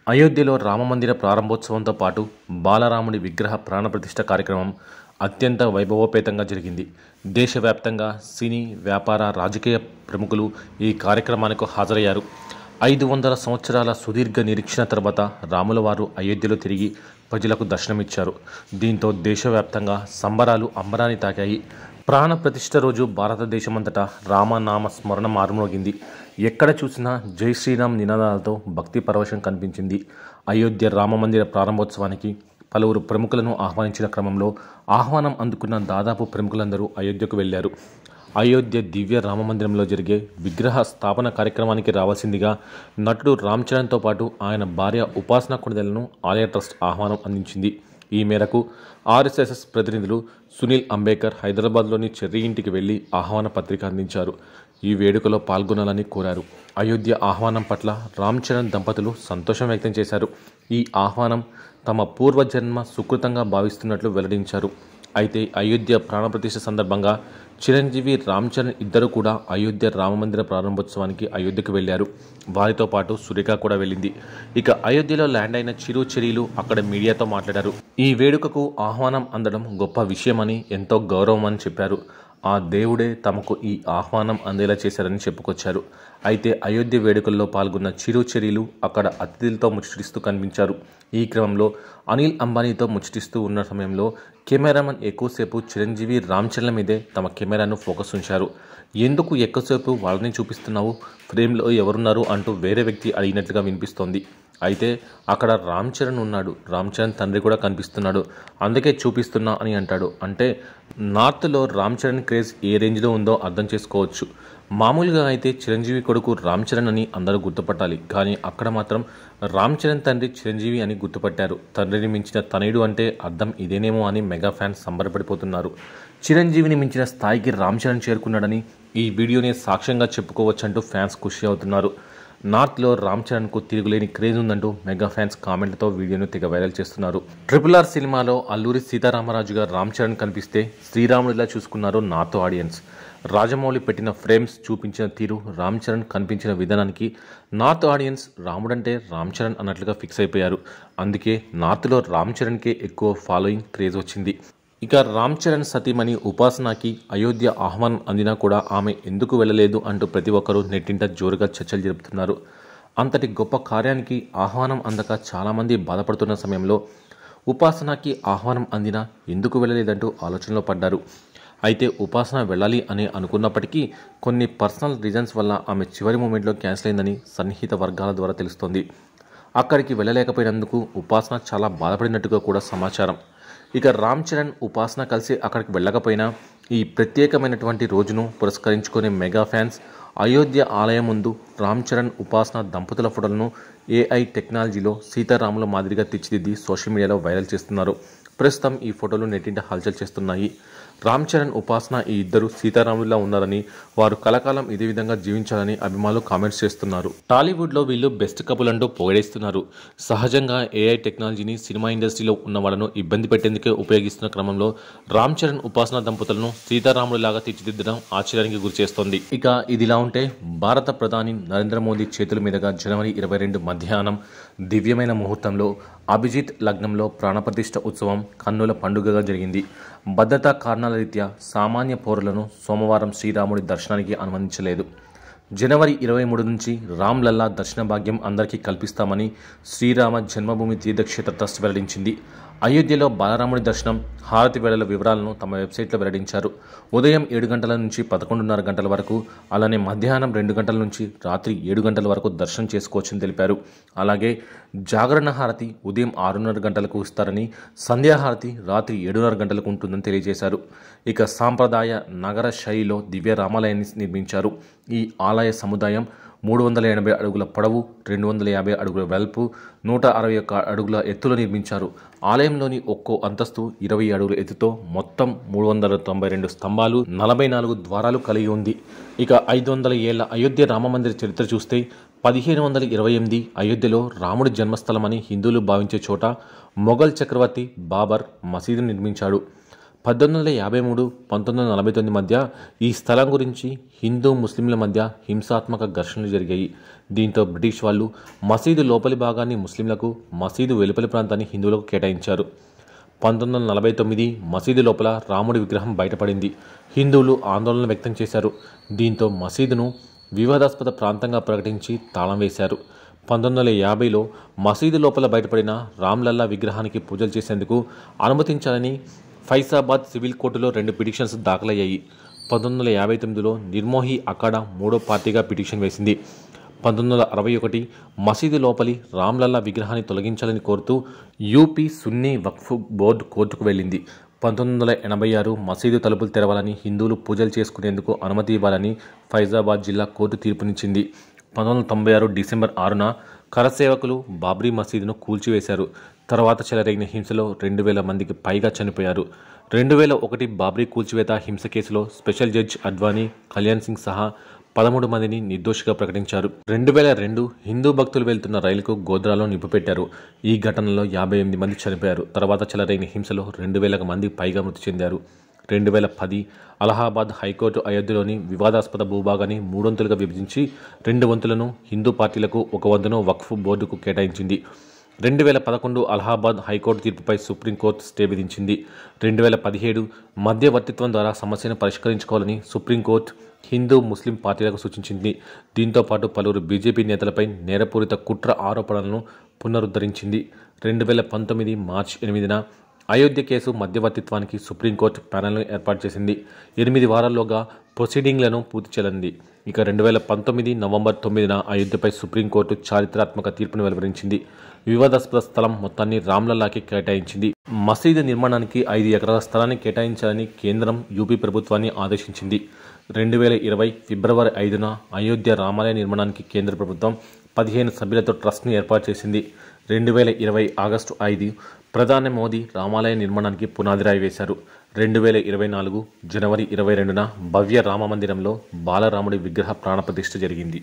అయోధ్యలో రామమందిర ప్రారంభోత్సవంతో పాటు బాలరాముడి విగ్రహ ప్రాణప్రతిష్ఠ కార్యక్రమం అత్యంత వైభవోపేతంగా జరిగింది. దేశవ్యాప్తంగా సినీ, వ్యాపార, రాజకీయ ప్రముఖులు ఈ కార్యక్రమానికి హాజరయ్యారు. 500 సంవత్సరాల సుదీర్ఘ నిరీక్షణ తర్వాత రాములవారు అయోధ్యలో తిరిగి ప్రజలకు దర్శనమిచ్చారు. దీంతో దేశవ్యాప్తంగా సంబరాలు అంబరాన్ని తాకాయి. ప్రాణ ప్రతిష్ఠ రోజు భారతదేశమంతటా రామనామ స్మరణ మారుమోగింది. ఎక్కడ చూసినా జై శ్రీరామ్ నినాదాలతో భక్తి పరవశం కనిపించింది. అయోధ్య రామమందిర ప్రారంభోత్సవానికి పలువురు ప్రముఖులను ఆహ్వానించిన క్రమంలో ఆహ్వానం అందుకున్న దాదాపు ప్రముఖులందరూ అయోధ్యకు వెళ్లారు. అయోధ్య దివ్య రామమందిరంలో జరిగే విగ్రహ స్థాపన కార్యక్రమానికి రావాల్సిందిగా నటుడు రామ్ చరణ్తో పాటు ఆయన భార్య ఉపాసన కొణిదెలను ఆలయ ట్రస్ట్ ఆహ్వానం అందించింది. ఈ మేరకు ఆర్ఎస్ఎస్ ప్రతినిధులు సునీల్ అంబేకర్ హైదరాబాద్లోని చెర్రీ ఇంటికి వెళ్లి ఆహ్వాన పత్రిక అందించారు. ఈ వేడుకలో పాల్గొనాలని కోరారు. అయోధ్య ఆహ్వానం పట్ల రామ్ చరణ్ దంపతులు సంతోషం వ్యక్తం చేశారు. ఈ ఆహ్వానం తమ పూర్వజన్మ సుకృతంగా భావిస్తున్నట్లు వెల్లడించారు. అయితే అయోధ్య ప్రాణప్రతిష్ఠ సందర్భంగా చిరంజీవి, రామ్ చరణ్ ఇద్దరు కూడా అయోధ్య రామమందిర ప్రారంభోత్సవానికి అయోధ్యకు వెళ్లారు. వారితో పాటు సురేఖ కూడా వెళ్ళింది. ఇక అయోధ్యలో ల్యాండ్ అయిన చిరుచెరీలు అక్కడ మీడియాతో మాట్లాడారు. ఈ వేడుకకు ఆహ్వానం అందడం గొప్ప విషయమని, ఎంతో గౌరవం అని చెప్పారు. ఆ దేవుడే తమకు ఈ ఆహ్వానం అందేలా చేశారని చెప్పుకొచ్చారు. అయితే అయోధ్య వేడుకల్లో పాల్గొన్న చిరుచెరీలు అక్కడ అతిథులతో ముచ్చటిస్తూ కనిపించారు. ఈ క్రమంలో అనిల్ అంబానీతో ముచ్చటిస్తూ ఉన్న సమయంలో కెమెరామన్ ఎక్కువసేపు చిరంజీవి, రామ్ చరణ్ల మీదే తమ కెమెరాను ఫోకస్ ఉంచారు. ఎందుకు ఎక్కువసేపు వాళ్ళని చూపిస్తున్నావు, ఫ్రేమ్లో ఎవరున్నారు అంటూ వేరే వ్యక్తి అడిగినట్లుగా వినిపిస్తోంది. అయితే అక్కడ రామ్ చరణ్ ఉన్నాడు, రామ్ చరణ్ తండ్రి కూడా కనిపిస్తున్నాడు, అందుకే చూపిస్తున్నా అని అంటాడు. అంటే నార్త్లో రామ్ చరణ్ క్రేజ్ ఏ రేంజ్లో ఉందో అర్థం చేసుకోవచ్చు. మామూలుగా అయితే చిరంజీవి కొడుకు రామ్ చరణ్ అని అందరూ గుర్తుపట్టాలి. కానీ అక్కడ మాత్రం రామ్ చరణ్ తండ్రి చిరంజీవి అని గుర్తుపట్టారు. తండ్రిని మించిన తనయుడు అంటే అర్థం ఇదేనేమో అని మెగా ఫ్యాన్స్ సంబరపడిపోతున్నారు. చిరంజీవిని మించిన స్థాయికి రామ్ చరణ్ చేరుకున్నాడని ఈ వీడియోనే సాక్ష్యంగా చెప్పుకోవచ్చంటూ ఫ్యాన్స్ ఖుషి అవుతున్నారు. నార్త్లో రామ్ చరణ్కు తిరుగులేని క్రేజ్ ఉందంటూ మెగా ఫ్యాన్స్ కామెంట్లతో వీడియోను తెగ వైరల్ చేస్తున్నారు. RRR సినిమాలో అల్లూరి సీతారామరాజుగా రామ్ చరణ్ కనిపిస్తే శ్రీరాముడిలా చూసుకున్నారు నార్త్ ఆడియన్స్. రాజమౌళి పెట్టిన ఫ్రేమ్స్ చూపించిన తీరు, రామ్ చరణ్ కనిపించిన విధానానికి నార్త్ ఆడియన్స్ రాముడంటే రామ్ చరణ్ అన్నట్లుగా ఫిక్స్ అయిపోయారు. అందుకే నార్త్లో రామ్ చరణ్కే ఎక్కువ ఫాలోయింగ్, క్రేజ్ వచ్చింది. ఇక రామ్ చరణ్ సతీమణి ఉపాసనకి అయోధ్య ఆహ్వానం అందినా కూడా ఆమె ఎందుకు వెళ్ళలేదు అంటూ ప్రతి ఒక్కరూ నెట్టింట జోరుగా చర్చలు జరుపుతున్నారు. అంతటి గొప్ప కార్యానికి ఆహ్వానం అందక చాలామంది బాధపడుతున్న సమయంలో ఉపాసనకి ఆహ్వానం అందినా ఎందుకు వెళ్ళలేదంటూ ఆలోచనలో పడ్డారు. అయితే ఉపాసన వెళ్ళాలి అని అనుకున్నప్పటికీ కొన్ని పర్సనల్ రీజన్స్ వల్ల ఆమె చివరి మూమెంట్లో క్యాన్సిల్ అయిందని సన్నిహిత వర్గాల ద్వారా తెలుస్తోంది. అక్కడికి వెళ్ళలేకపోయినందుకు ఉపాసన చాలా బాధపడినట్టుగా కూడా సమాచారం. ఇక రామ్ చరణ్, ఉపాసన కలిసి అక్కడికి వెళ్ళకపోయినా ఈ ప్రత్యేకమైనటువంటి రోజును పురస్కరించుకునే మెగా ఫ్యాన్స్ అయోధ్య ఆలయం ముందు రామ్ చరణ్, ఉపాసన దంపతుల ఫోటోలను AI టెక్నాలజీలో సీతారాముల మాదిరిగా తీర్చిదిద్ది సోషల్ మీడియాలో వైరల్ చేస్తున్నారు. ప్రస్తుతం ఈ ఫోటోలు నెట్టింట హల్చల్ చేస్తున్నాయి. రామ్ చరణ్, ఉపాసన ఈ ఇద్దరు సీతారాములా ఉన్నారని, వారు కలకాలం ఇదే విధంగా జీవించాలని అభిమానులు కామెంట్స్ చేస్తున్నారు. టాలీవుడ్లో వీళ్ళు బెస్ట్ కపుల్ అంటూ పొగిడేస్తున్నారు. సహజంగా AI టెక్నాలజీని సినిమా ఇండస్ట్రీలో ఉన్న వాళ్ళను ఇబ్బంది పెట్టేందుకే ఉపయోగిస్తున్న క్రమంలో రామ్ చరణ్, ఉపాసన దంపతులను సీతారాముడిలాగా తీర్చిదిద్దడం ఆశ్చర్యానికి గురిచేస్తోంది. ఇక ఇదిలా ఉంటే భారత ప్రధాని నరేంద్ర మోదీ చేతుల మీదుగా జనవరి 22 మధ్యాహ్నం దివ్యమైన ముహూర్తంలో అభిజిత్ లగ్నంలో ప్రాణప్రతిష్ఠ ఉత్సవం కన్నుల పండుగగా జరిగింది. భద్రతా కారణాల రీత్యా సామాన్య పౌరులను సోమవారం శ్రీరాముడి దర్శనానికి అనుమతించలేదు. జనవరి 23 నుంచి రామ్ లల్లా దర్శన భాగ్యం అందరికీ కల్పిస్తామని శ్రీరామ జన్మభూమి తీర్థక్షేత్ర ట్రస్ట్ వెల్లడించింది. అయోధ్యలో బాలరాముడి దర్శనం, హారతి వేళల వివరాలను తమ వెబ్సైట్లో వెల్లడించారు. ఉదయం 7 గంటల నుంచి 11:30 గంటల వరకు, అలానే మధ్యాహ్నం 2 గంటల నుంచి రాత్రి 7 గంటల వరకు దర్శనం చేసుకోవచ్చని తెలిపారు. అలాగే జాగరణ హారతి ఉదయం 6:30 గంటలకు ఇస్తారని, సంధ్యాహారతి రాత్రి 7:30 గంటలకు ఉంటుందని తెలియజేశారు. ఇక సాంప్రదాయ నగర శైలిలో దివ్య రామాలయాన్ని నిర్మించారు. ఈ ఆలయ సముదాయం 380 అడుగుల పొడవు, 250 అడుగుల వెడల్పు, 161 అడుగుల ఎత్తులో నిర్మించారు. ఆలయంలోని ఒక్కో అంతస్తు 20 అడుగుల ఎత్తుతో మొత్తం 392 స్తంభాలు, 44 ద్వారాలు కలిగి ఉంది. ఇక 500 ఏళ్ల అయోధ్య రామమందిర చరిత్ర చూస్తే 1528 అయోధ్యలో రాముడి జన్మస్థలమని హిందువులు భావించే చోట మొఘల్ చక్రవర్తి బాబర్ మసీదును నిర్మించాడు. 1853, 1949 మధ్య ఈ స్థలం గురించి హిందూ ముస్లింల మధ్య హింసాత్మక ఘర్షణలు జరిగాయి. దీంతో బ్రిటిష్ వాళ్ళు మసీదు లోపలి భాగాన్ని ముస్లింలకు, మసీదు వెలుపలి ప్రాంతాన్ని హిందువులకు కేటాయించారు. 1949 మసీదు లోపల రాముడి విగ్రహం బయటపడింది. హిందువులు ఆందోళన వ్యక్తం చేశారు. దీంతో మసీదును వివాదాస్పద ప్రాంతంగా ప్రకటించి తాళం వేశారు. 1950లో మసీదు లోపల బయటపడిన రామ్లల్లా విగ్రహానికి పూజలు చేసేందుకు అనుమతించాలని ఫైసాబాద్ సివిల్ కోర్టులో 2 పిటిషన్స్ దాఖలయ్యాయి. 1959లో నిర్మోహి అఖాడా మూడో పార్టీగా పిటిషన్ వేసింది. 1961 మసీదు లోపలి రామ్లల్లా విగ్రహాన్ని తొలగించాలని కోరుతూ యూపీ సున్నీ వక్ఫ్ బోర్డు కోర్టుకు వెళ్ళింది. 1986 మసీదు తలుపులు తెరవాలని, హిందువులు పూజలు చేసుకునేందుకు అనుమతి ఇవ్వాలని ఫైజాబాద్ జిల్లా కోర్టు తీర్పునిచ్చింది. 1996 డిసెంబర్ 6న కరసేవకులు బాబ్రీ మసీదును కూల్చివేశారు. తర్వాత చెలరేగిన హింసలో 2000 మందికి పైగా చనిపోయారు. 2001 బాబ్రీ కూల్చివేత హింస కేసులో స్పెషల్ జడ్జి అడ్వానీ, కళ్యాణ్ సింగ్ సహా 13 మందిని నిర్దోషిగా ప్రకటించారు. 2002 హిందూ భక్తులు వెళ్తున్న రైలుకు గోధ్రాలో నిప్పు పెట్టారు. ఈ ఘటనలో 58 మంది చనిపోయారు. తర్వాత చెలరేగిన హింసలో 2000 మంది పైగా మృతి చెందారు. 2010 అలహాబాద్ హైకోర్టు అయోధ్యలోని వివాదాస్పద భూభాగాన్ని 3 వంతులుగా విభజించి 2 వంతులను హిందూ పార్టీలకు, 1 వంతును వక్ఫ్ బోర్డుకు కేటాయించింది. 2011 అలహాబాద్ హైకోర్టు తీర్పుపై సుప్రీంకోర్టు స్టే విధించింది. 2017 మధ్యవర్తిత్వం ద్వారా సమస్యను పరిష్కరించుకోవాలని సుప్రీంకోర్టు హిందూ, ముస్లిం పార్టీలకు సూచించింది. దీంతో పాటు పలువురు బీజేపీ నేతలపై నేరపూరిత కుట్ర ఆరోపణలను పునరుద్ధరించింది. 2019 మార్చి 8న అయోధ్య కేసు మధ్యవర్తిత్వానికి సుప్రీంకోర్టు ప్యానెల్ను ఏర్పాటు చేసింది. 8 వారాల్లోగా ప్రొసీడింగ్లను పూర్తి చేయాలంది. ఇక 2019 నవంబర్ 9న అయోధ్యపై సుప్రీంకోర్టు చారిత్రాత్మక తీర్పును వెలువరించింది. వివాదాస్పద స్థలం మొత్తాన్ని రామ్లల్లాకి కేటాయించింది. మసీదు నిర్మాణానికి 5 ఎకరాల స్థలాన్ని కేటాయించాలని కేంద్రం యూపీ ప్రభుత్వాన్ని ఆదేశించింది. 2020 ఫిబ్రవరి 5న అయోధ్య రామాలయ నిర్మాణానికి కేంద్ర ప్రభుత్వం 15 సభ్యులతో ట్రస్ట్ని ఏర్పాటు చేసింది. 2020 ఆగస్టు 5 ప్రధాని మోదీ రామాలయ నిర్మాణానికి పునాది రాయి వేశారు. 2024 జనవరి 22న భవ్య రామ మందిరంలో బాలరాముడి విగ్రహ ప్రాణప్రతిష్ఠ జరిగింది.